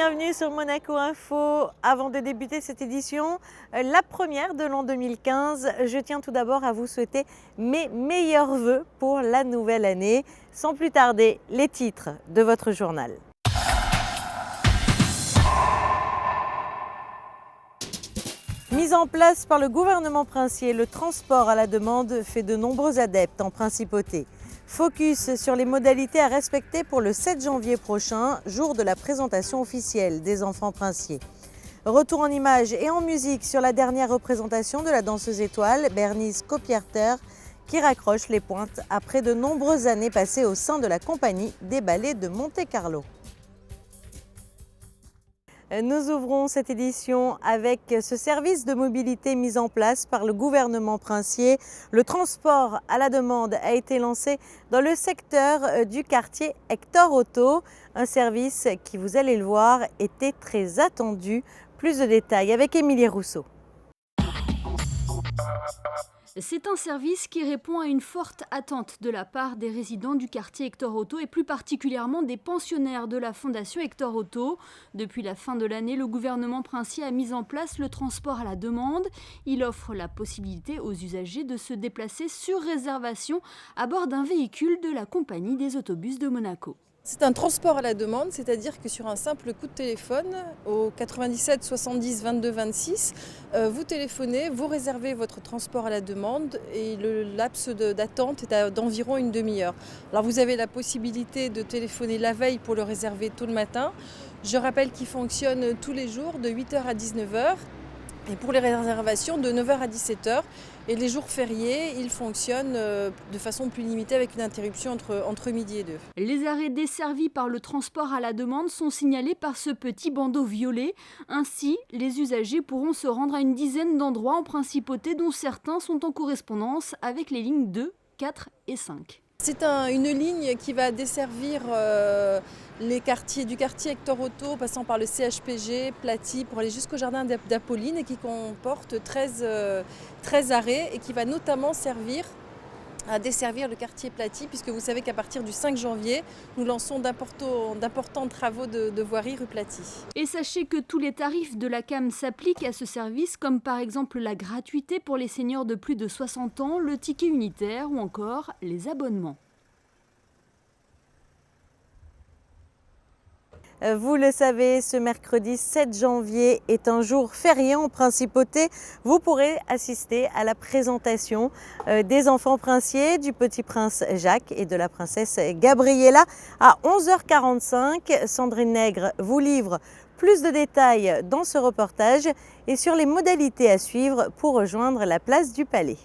bienvenue sur Monaco Info. Avant de débuter cette édition, la première de l'an 2015, je tiens tout d'abord à vous souhaiter mes meilleurs vœux pour la nouvelle année. Sans plus tarder, les titres de votre journal. Mis en place par le gouvernement princier, le transport à la demande fait de nombreux adeptes en principauté. Focus sur les modalités à respecter pour le 7 janvier prochain, jour de la présentation officielle des enfants princiers. Retour en images et en musique sur la dernière représentation de la danseuse étoile, Bernice Copierter, qui raccroche les pointes après de nombreuses années passées au sein de la compagnie des ballets de Monte-Carlo. Nous ouvrons cette édition avec ce service de mobilité mis en place par le gouvernement princier. Le transport à la demande a été lancé dans le secteur du quartier Hector Otto. Un service qui, vous allez le voir, était très attendu. Plus de détails avec Émilie Rousseau. C'est un service qui répond à une forte attente de la part des résidents du quartier Hector Otto et plus particulièrement des pensionnaires de la Fondation Hector Otto. Depuis la fin de l'année, le gouvernement princier a mis en place le transport à la demande. Il offre la possibilité aux usagers de se déplacer sur réservation à bord d'un véhicule de la compagnie des autobus de Monaco. C'est un transport à la demande, c'est-à-dire que sur un simple coup de téléphone, au 97 70 22 26, vous téléphonez, vous réservez votre transport à la demande et le laps d'attente est d'environ une demi-heure. Alors vous avez la possibilité de téléphoner la veille pour le réserver tôt le matin. Je rappelle qu'il fonctionne tous les jours de 8h à 19h. Et pour les réservations de 9h à 17h. Et les jours fériés, ils fonctionnent de façon plus limitée avec une interruption entre midi et 2. Les arrêts desservis par le transport à la demande sont signalés par ce petit bandeau violet. Ainsi, les usagers pourront se rendre à une dizaine d'endroits en principauté dont certains sont en correspondance avec les lignes 2, 4 et 5. C'est une ligne qui va desservir les quartiers du quartier Hector Otto, passant par le CHPG, Platy, pour aller jusqu'au jardin d'Apolline et qui comporte 13 arrêts et qui va notamment servir à desservir le quartier Platy, puisque vous savez qu'à partir du 5 janvier, nous lançons d'importants travaux de voirie rue Platy. Et sachez que tous les tarifs de la CAM s'appliquent à ce service, comme par exemple la gratuité pour les seniors de plus de 60 ans, le ticket unitaire ou encore les abonnements. Vous le savez, ce mercredi 7 janvier est un jour férié en principauté. Vous pourrez assister à la présentation des enfants princiers, du petit prince Jacques et de la princesse Gabriella à 11h45. Sandrine Nègre vous livre plus de détails dans ce reportage et sur les modalités à suivre pour rejoindre la place du Palais.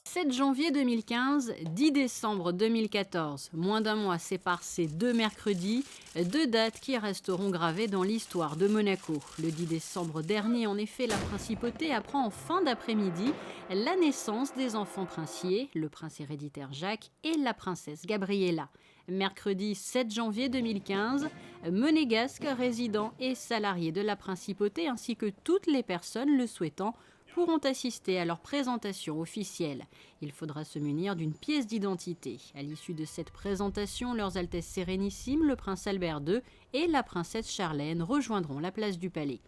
7 janvier 2015, 10 décembre 2014. Moins d'un mois sépare ces deux mercredis, deux dates qui resteront gravées dans l'histoire de Monaco. Le 10 décembre dernier, en effet, la principauté apprend en fin d'après-midi la naissance des enfants princiers, le prince héréditaire Jacques et la princesse Gabriella. Mercredi 7 janvier 2015, monégasques, résidents et salariés de la principauté ainsi que toutes les personnes le souhaitant pourront assister à leur présentation officielle. Il faudra se munir d'une pièce d'identité. À l'issue de cette présentation, leurs Altesses Sérénissimes, le prince Albert II et la princesse Charlène rejoindront la place du Palais.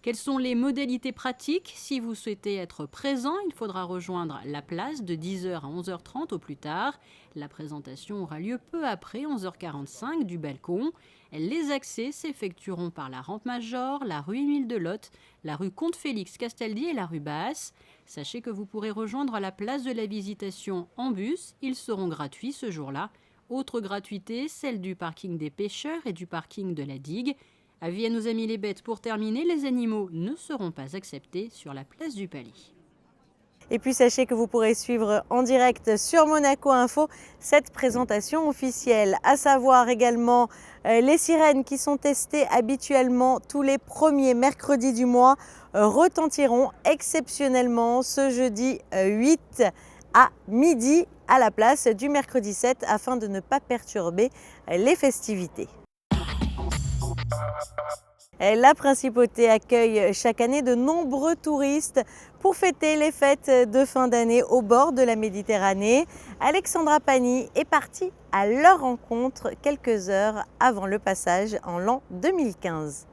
Quelles sont les modalités pratiques? Si vous souhaitez être présent, il faudra rejoindre la place de 10h à 11h30 au plus tard. La présentation aura lieu peu après 11h45 du balcon. Les accès s'effectueront par la rampe Major, la rue Émile Delotte, la rue Comte-Félix Castaldi et la rue Basse. Sachez que vous pourrez rejoindre la place de la Visitation en bus. Ils seront gratuits ce jour-là. Autre gratuité, celle du parking des pêcheurs et du parking de la digue. Avis à nos amis les bêtes, pour terminer, les animaux ne seront pas acceptés sur la place du Palais. Et puis sachez que vous pourrez suivre en direct sur Monaco Info cette présentation officielle, à savoir également les sirènes qui sont testées habituellement tous les premiers mercredis du mois retentiront exceptionnellement ce jeudi 8 à midi à la place du mercredi 7 afin de ne pas perturber les festivités. La principauté accueille chaque année de nombreux touristes pour fêter les fêtes de fin d'année au bord de la Méditerranée. Alexandra Pani est partie à leur rencontre quelques heures avant le passage en l'an 2015.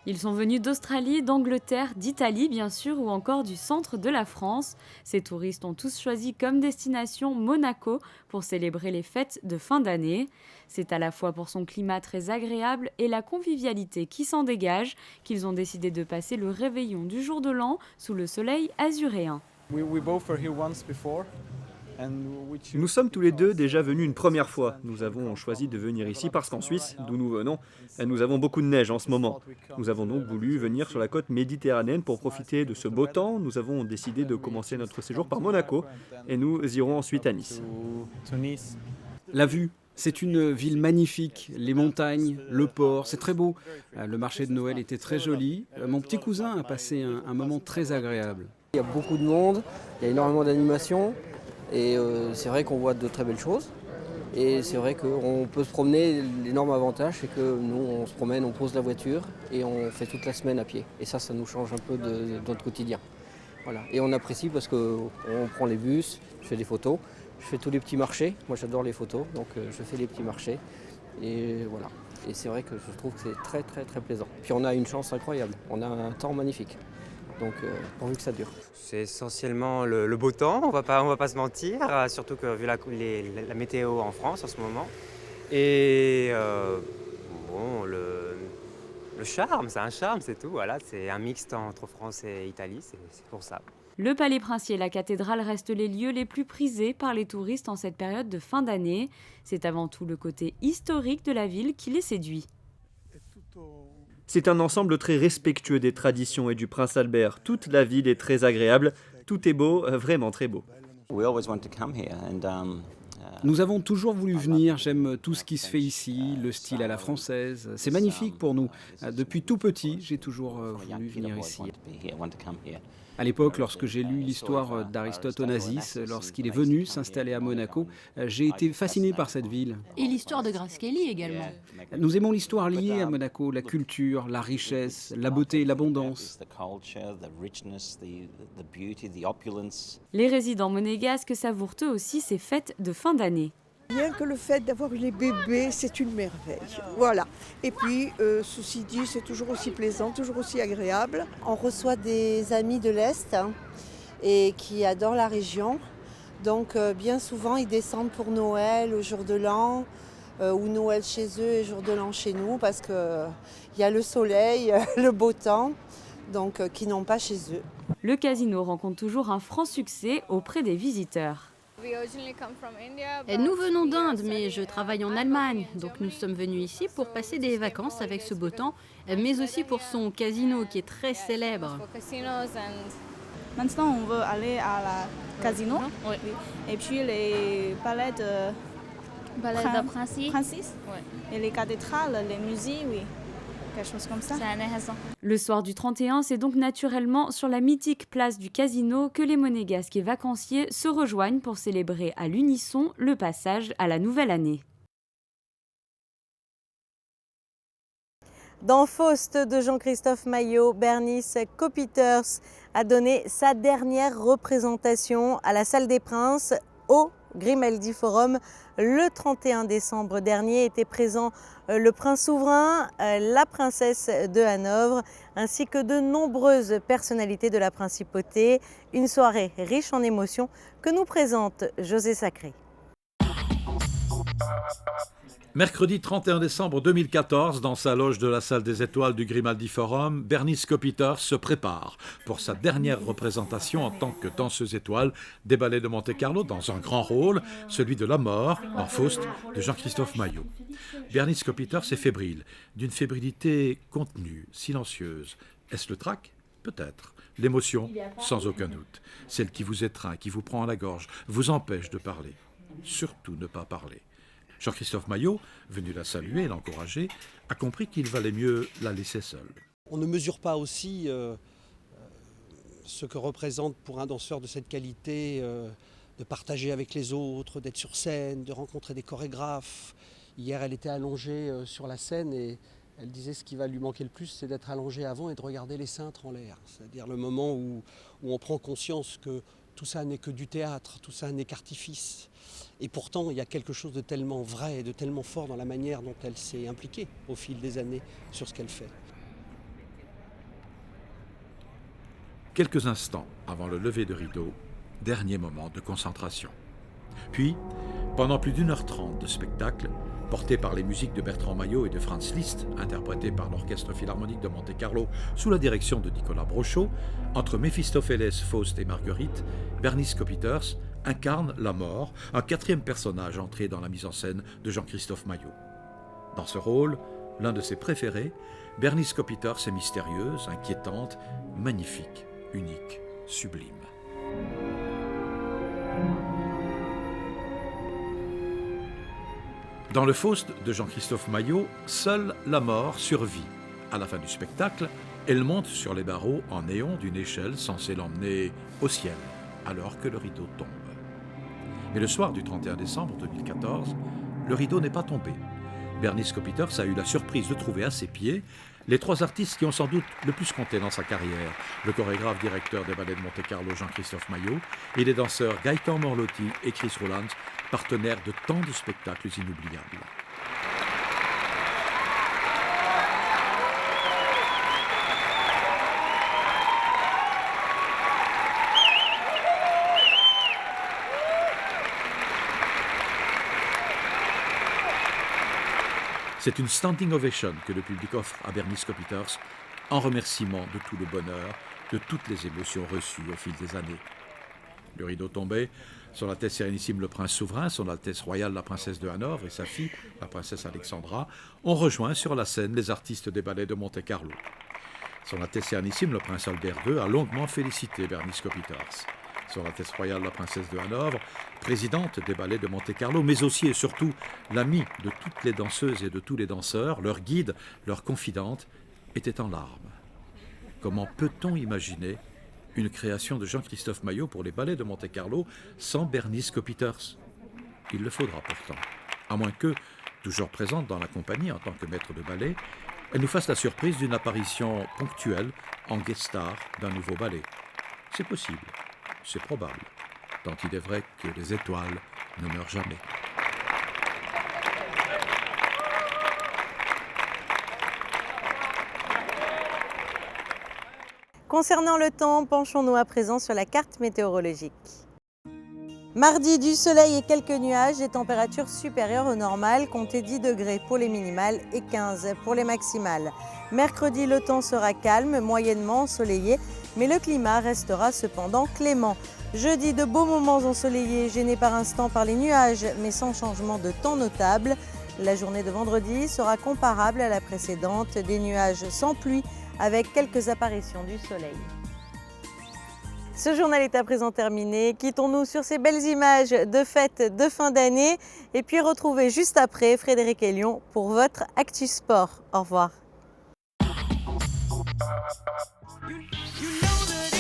Ils sont venus d'Australie, d'Angleterre, d'Italie bien sûr ou encore du centre de la France. Ces touristes ont tous choisi comme destination Monaco pour célébrer les fêtes de fin d'année. C'est à la fois pour son climat très agréable et la convivialité qui s'en dégage qu'ils ont décidé de passer le réveillon du jour de l'an sous le soleil azuréen. Nous sommes tous les deux déjà venus une première fois. Nous avons choisi de venir ici parce qu'en Suisse, d'où nous venons, nous avons beaucoup de neige en ce moment. Nous avons donc voulu venir sur la côte méditerranéenne pour profiter de ce beau temps. Nous avons décidé de commencer notre séjour par Monaco et nous irons ensuite à Nice. La vue, c'est une ville magnifique, les montagnes, le port, c'est très beau. Le marché de Noël était très joli. Mon petit cousin a passé un moment très agréable. Il y a beaucoup de monde, il y a énormément d'animations. Et c'est vrai qu'on voit de très belles choses. Et c'est vrai qu'on peut se promener. L'énorme avantage, c'est que nous, on se promène, on pose la voiture et on fait toute la semaine à pied. Et ça nous change un peu de notre quotidien. Voilà. Et on apprécie parce qu'on prend les bus, je fais des photos, je fais tous les petits marchés. Moi, j'adore les photos, donc je fais les petits marchés. Et voilà. Et c'est vrai que je trouve que c'est très, très, très plaisant. Puis on a une chance incroyable. On a un temps magnifique. Donc pourvu que ça dure. C'est essentiellement le beau temps, on va pas se mentir, surtout que vu la météo en France en ce moment. Et bon, le charme, c'est un charme, c'est tout. Voilà, c'est un mixte entre France et Italie, c'est pour ça. Le palais princier et la cathédrale restent les lieux les plus prisés par les touristes en cette période de fin d'année. C'est avant tout le côté historique de la ville qui les séduit. C'est un ensemble très respectueux des traditions et du prince Albert. Toute la ville est très agréable, tout est beau, vraiment très beau. Nous avons toujours voulu venir, j'aime tout ce qui se fait ici, le style à la française. C'est magnifique pour nous. Depuis tout petit, j'ai toujours voulu venir ici. À l'époque, lorsque j'ai lu l'histoire d'Aristote Onassis, lorsqu'il est venu s'installer à Monaco, j'ai été fasciné par cette ville. Et l'histoire de Grace Kelly également. Nous aimons l'histoire liée à Monaco, la culture, la richesse, la beauté, l'abondance. Les résidents monégasques savourent eux aussi ces fêtes de fin d'année. Rien que le fait d'avoir les bébés, c'est une merveille. Voilà. Et puis, ceci dit, c'est toujours aussi plaisant, toujours aussi agréable. On reçoit des amis de l'Est et qui adorent la région. Donc bien souvent, ils descendent pour Noël, au jour de l'an, ou Noël chez eux et jour de l'an chez nous, parce qu'il y a le soleil, le beau temps, donc qu'ils n'ont pas chez eux. Le casino rencontre toujours un franc succès auprès des visiteurs. Nous venons d'Inde, mais je travaille en Allemagne. Donc nous sommes venus ici pour passer des vacances avec ce beau temps, mais aussi pour son casino qui est très célèbre. Maintenant, on veut aller à la casino. Oui. Et puis les palais de Francis. Et les cathédrales, les musées, oui. Quelque chose comme ça. Le soir du 31, c'est donc naturellement sur la mythique place du Casino que les monégasques et vacanciers se rejoignent pour célébrer à l'unisson le passage à la nouvelle année. Dans Faust de Jean-Christophe Maillot, Bernice Copiters a donné sa dernière représentation à la Salle des Princes au Grimaldi Forum. Le 31 décembre dernier étaient présents le prince souverain, la princesse de Hanovre, ainsi que de nombreuses personnalités de la principauté. Une soirée riche en émotions que nous présente José Sacré. Mercredi 31 décembre 2014, dans sa loge de la salle des étoiles du Grimaldi Forum, Bernice Copiters se prépare pour sa dernière représentation en tant que danseuse étoile des ballets de Monte-Carlo dans un grand rôle, celui de la mort, dans Faust, de Jean-Christophe Maillot. Bernice Copiters est fébrile, d'une fébrilité contenue, silencieuse. Est-ce le trac ? Peut-être. L'émotion ? Sans aucun doute. Celle qui vous étreint, qui vous prend à la gorge, vous empêche de parler. Surtout ne pas parler. Jean-Christophe Maillot, venu la saluer et l'encourager, a compris qu'il valait mieux la laisser seule. On ne mesure pas aussi ce que représente pour un danseur de cette qualité de partager avec les autres, d'être sur scène, de rencontrer des chorégraphes Hier, elle était allongée sur la scène et elle disait ce qui va lui manquer le plus, c'est d'être allongée avant et de regarder les cintres en l'air. C'est-à-dire le moment où on prend conscience que tout ça n'est que du théâtre, tout ça n'est qu'artifice. Et pourtant, il y a quelque chose de tellement vrai et de tellement fort dans la manière dont elle s'est impliquée au fil des années sur ce qu'elle fait. Quelques instants avant le lever de rideau, dernier moment de concentration. Puis, pendant plus d'1h30 de spectacle, porté par les musiques de Bertrand Maillot et de Franz Liszt, interprété par l'Orchestre Philharmonique de Monte-Carlo sous la direction de Nicolas Brochot, entre Méphistophélès, Faust et Marguerite, Bernice Kopiters incarne la mort, un 4e personnage entré dans la mise en scène de Jean-Christophe Maillot. Dans ce rôle, l'un de ses préférés, Bernice Kopiters est mystérieuse, inquiétante, magnifique, unique, sublime. Dans le Faust de Jean-Christophe Maillot, seule la mort survit. À la fin du spectacle, elle monte sur les barreaux en néon d'une échelle censée l'emmener au ciel, alors que le rideau tombe. Mais le soir du 31 décembre 2014, le rideau n'est pas tombé. Bernice Kopiters a eu la surprise de trouver à ses pieds les 3 artistes qui ont sans doute le plus compté dans sa carrière, le chorégraphe directeur des ballets de Monte-Carlo Jean-Christophe Maillot et les danseurs Gaëtan Morlotti et Chris Rouland, partenaires de tant de spectacles inoubliables. C'est une standing ovation que le public offre à Bernice Kopiters en remerciement de tout le bonheur, de toutes les émotions reçues au fil des années. Le rideau tombait, Son Altesse Sérénissime le Prince Souverain, Son Altesse Royale la Princesse de Hanovre et sa fille, la Princesse Alexandra, ont rejoint sur la scène les artistes des ballets de Monte-Carlo. Son Altesse Sérénissime le Prince Albert II a longuement félicité Bernice Kopiters. Son Altesse Royale la Princesse de Hanovre, présidente des ballets de Monte-Carlo, mais aussi et surtout l'amie de toutes les danseuses et de tous les danseurs, leur guide, leur confidente, était en larmes. Comment peut-on imaginer une création de Jean-Christophe Maillot pour les ballets de Monte-Carlo sans Bernice Kopiters? Il le faudra pourtant, à moins que, toujours présente dans la compagnie en tant que maître de ballet, elle nous fasse la surprise d'une apparition ponctuelle en guest star d'un nouveau ballet. C'est possible. C'est probable, tant il est vrai que les étoiles ne meurent jamais. Concernant le temps, penchons-nous à présent sur la carte météorologique. Mardi, du soleil et quelques nuages, des températures supérieures au normal, comptez 10 degrés pour les minimales et 15 pour les maximales. Mercredi, le temps sera calme, moyennement ensoleillé, mais le climat restera cependant clément. Jeudi, de beaux moments ensoleillés, gênés par instant par les nuages, mais sans changement de temps notable. La journée de vendredi sera comparable à la précédente, des nuages sans pluie, avec quelques apparitions du soleil. Ce journal est à présent terminé. Quittons-nous sur ces belles images de fêtes de fin d'année et puis retrouvez juste après Frédéric Hélion pour votre Actu Sport. Au revoir. You know that